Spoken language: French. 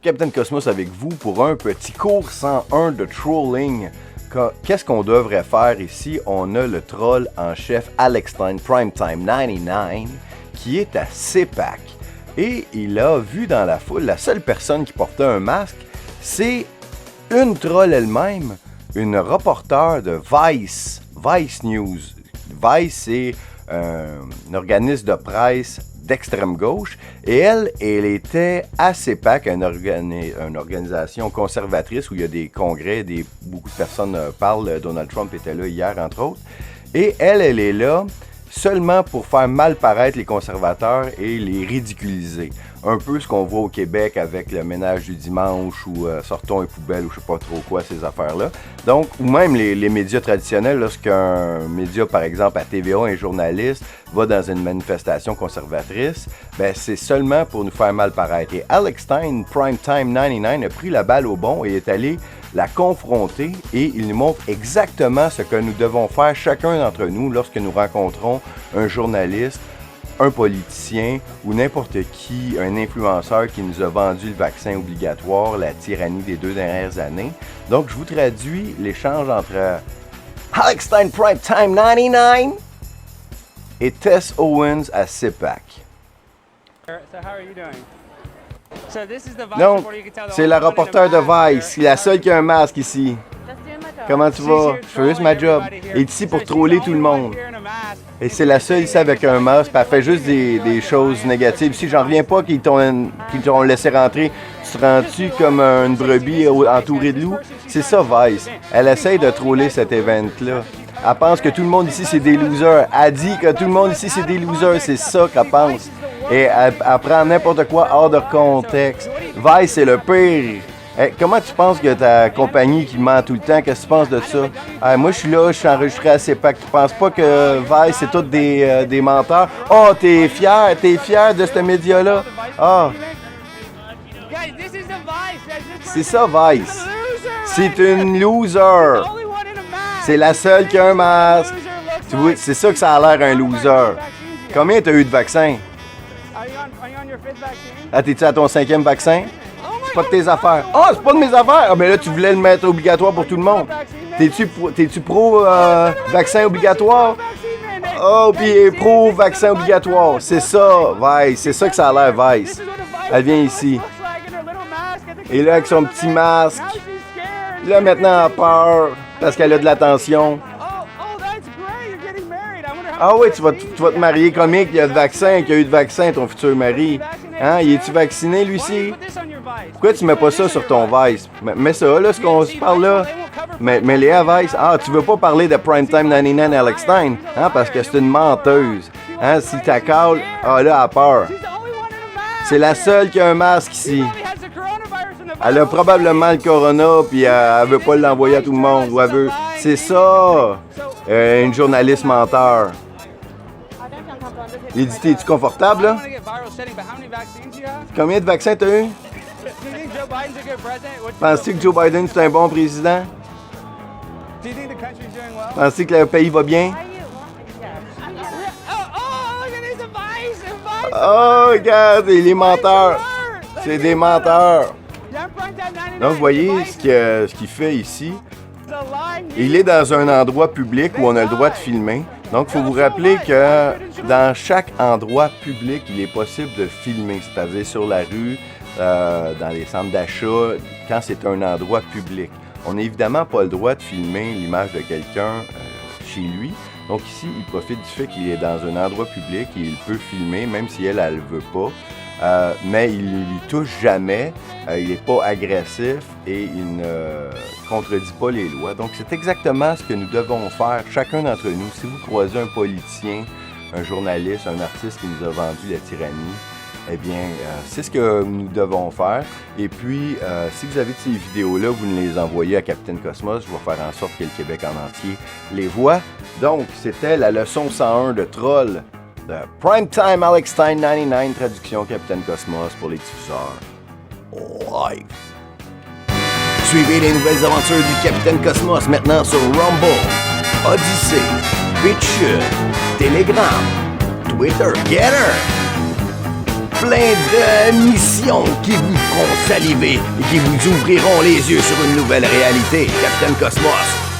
Capitaine Cosmos avec vous pour un petit cours 101 de trolling. Qu'est-ce qu'on devrait faire ici? On a le troll en chef Alex Stein, Primetime 99, qui est à CPAC. Et il a vu dans la foule, la seule personne qui portait un masque, c'est une troll elle-même, une reporter de Vice News. Vice, c'est un organisme de presse d'extrême gauche, et elle était à CPAC, une organisation conservatrice où il y a des congrès, beaucoup de personnes parlent. Donald Trump était là hier, entre autres, et elle est là seulement pour faire mal paraître les conservateurs et les ridiculiser. Un peu ce qu'on voit au Québec avec le ménage du dimanche ou sortons les poubelles ou je sais pas trop quoi, ces affaires-là. Donc, ou même les médias traditionnels, lorsqu'un média, par exemple à TVA, un journaliste, va dans une manifestation conservatrice, ben c'est seulement pour nous faire mal paraître. Et Alex Stein, Primetime 99, a pris la balle au bon et est allé la confronter et il nous montre exactement ce que nous devons faire chacun d'entre nous lorsque nous rencontrons un journaliste, un politicien ou n'importe qui, un influenceur qui nous a vendu le vaccin obligatoire, la tyrannie des 2 dernières années. Donc, je vous traduis l'échange entre Alex Stein Primetime 99 et Tess Owens à CPAC. Donc, c'est la reporter de Vice, c'est la seule qui a un masque ici. Comment tu vas? Je fais juste ma job. Elle est ici pour troller tout le monde. Et c'est la seule ici avec un masque, puis elle fait juste des choses négatives. Si j'en reviens pas qu'ils t'ont laissé rentrer, tu te rends-tu comme une brebis entourée de loups? C'est ça, Vice. Elle essaye de troller cet event-là. Elle pense que tout le monde ici, c'est des losers. Elle dit que tout le monde ici, c'est des losers. C'est ça qu'elle pense. Et elle prend n'importe quoi hors de contexte. Vice, c'est le pire. Hey, comment tu penses que ta compagnie qui ment tout le temps, qu'est-ce que tu penses de ça? Hey, moi, je suis là, je suis enregistré à CPAC. Tu penses pas que Vice, c'est tous des menteurs? Oh, t'es fier de ce média-là? Ah! C'est ça, Vice. C'est une loser. C'est la seule qui a un masque. Tu vois, c'est ça que ça a l'air, un loser. Combien t'as eu de vaccins? Ah, t'es-tu à ton 5e vaccin? C'est pas de tes affaires. Ah, c'est pas de mes affaires! Ah, mais là, tu voulais le mettre obligatoire pour tout le monde. T'es-tu pro-vaccin obligatoire? Oh, puis pro-vaccin obligatoire. C'est ça, Vice. C'est ça que ça a l'air, Vice. Elle vient ici. Et là, avec son petit masque. Là, maintenant, elle a peur parce qu'elle a de l'attention. Ah oui, tu vas te marier comique, il y a le vaccin, qu'il y a eu de vaccin, ton futur mari. Hein, y es-tu vacciné, lui-ci? Pourquoi tu mets pas ça sur ton Vice? Mets ça, là, ce qu'on se parle là. Mais Léa Vice, ah, tu veux pas parler de Primetime 99 Alex Stein, hein, parce que c'est une menteuse. Hein, si t'as call, ah là, elle a peur. C'est la seule qui a un masque ici. Elle a probablement le corona, puis elle veut pas l'envoyer à tout le monde, ou elle veut... C'est ça, une journaliste menteur. Il dit, es-tu confortable, là? Combien de vaccins t'as eu? Penses-tu que Joe Biden, c'est un bon président? Penses-tu que le pays va bien? Oh, regarde, les menteurs. C'est des menteurs. Donc, vous voyez ce qu'il fait ici. Il est dans un endroit public où on a le droit de filmer. Donc, il faut vous rappeler que dans chaque endroit public, il est possible de filmer, c'est-à-dire sur la rue, dans les centres d'achat, quand c'est un endroit public. On n'a évidemment pas le droit de filmer l'image de quelqu'un chez lui. Donc ici, il profite du fait qu'il est dans un endroit public et il peut filmer, même si elle ne le veut pas. Mais il ne lui touche jamais, il n'est pas agressif et il ne contredit pas les lois. Donc c'est exactement ce que nous devons faire, chacun d'entre nous. Si vous croisez un politicien, un journaliste, un artiste qui nous a vendu la tyrannie, eh bien, c'est ce que nous devons faire. Et puis, si vous avez ces vidéos-là, vous nous les envoyez à Capitaine Cosmos. Je vais faire en sorte que le Québec en entier les voit. Donc, c'était la leçon 101 de Troll de Primetime Alex Stein 99, traduction Capitaine Cosmos pour les diffuseurs live. Suivez les nouvelles aventures du Capitaine Cosmos maintenant sur Rumble, Odyssey, BitChute, Telegram, Twitter, Getter. plein de missions qui vous feront saliver et qui vous ouvriront les yeux sur une nouvelle réalité. Capitaine Cosmos,